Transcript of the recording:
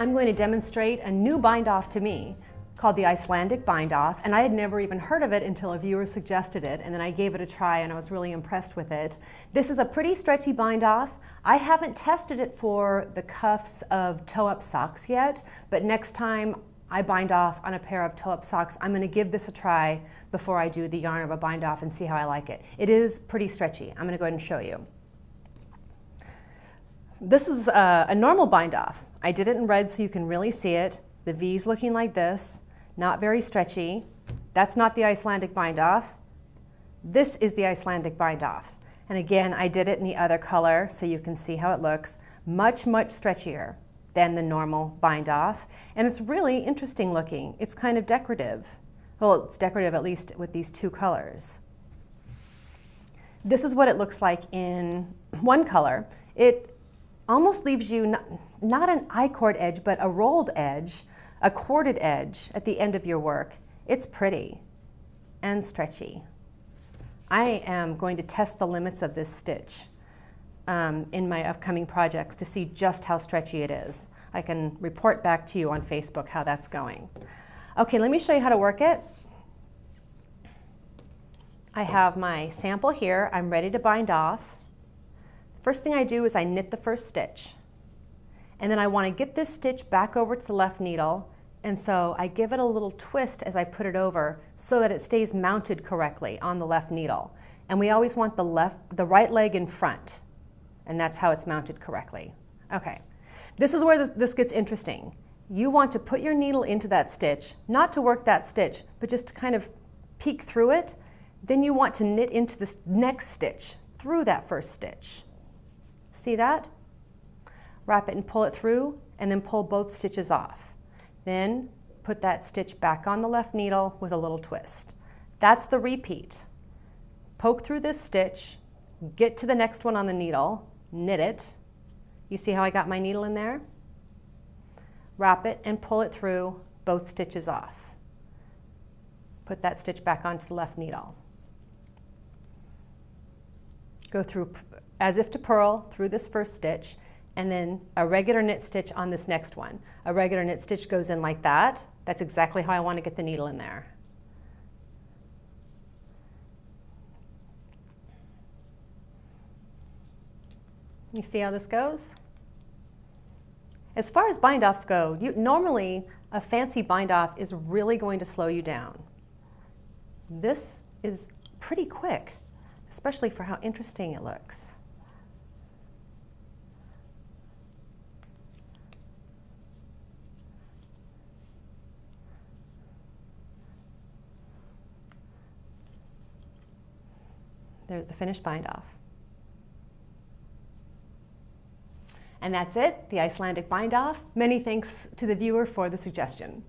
I'm going to demonstrate a new bind-off to me called the Icelandic Bind-Off, and I had never even heard of it until a viewer suggested it, and then I gave it a try and I was really impressed with it. This is a pretty stretchy bind-off. I haven't tested it for the cuffs of toe-up socks yet, but next time I bind off on a pair of toe-up socks, I'm going to give this a try before I do the yarn of a bind-off and see how I like it. It is pretty stretchy. I'm going to go ahead and show you. This is a normal bind-off. I did it in red so you can really see it. The V's looking like this, not very stretchy. That's not the Icelandic bind-off. This is the Icelandic bind-off. And again, I did it in the other color so you can see how it looks. Much, much stretchier than the normal bind-off. And it's really interesting looking. It's kind of decorative. Well, it's decorative at least with these two colors. This is what it looks like in one color. It almost leaves you not an I-cord edge, but a rolled edge, a corded edge at the end of your work. It's pretty and stretchy. I am going to test the limits of this stitch in my upcoming projects to see just how stretchy it is. I can report back to you on Facebook how that's going. Okay, let me show you how to work it. I have my sample here. I'm ready to bind off. First thing I do is I knit the first stitch. And then I want to get this stitch back over to the left needle, and so I give it a little twist as I put it over so that it stays mounted correctly on the left needle. And we always want the right leg in front, and that's how it's mounted correctly. Okay, this is where this gets interesting. You want to put your needle into that stitch, not to work that stitch, but just to kind of peek through it. Then you want to knit into this next stitch through that first stitch. See that? Wrap it and pull it through, and then pull both stitches off. Then put that stitch back on the left needle with a little twist. That's the repeat. Poke through this stitch, get to the next one on the needle, knit it. You see how I got my needle in there? Wrap it and pull it through, both stitches off. Put that stitch back onto the left needle. Go through as if to purl through this first stitch, and then a regular knit stitch on this next one. A regular knit stitch goes in like that. That's exactly how I want to get the needle in there. You see how this goes? As far as bind-off go, normally a fancy bind-off is really going to slow you down. This is pretty quick, especially for how interesting it looks. There's the finished bind-off. And that's it, the Icelandic bind-off. Many thanks to the viewer for the suggestion.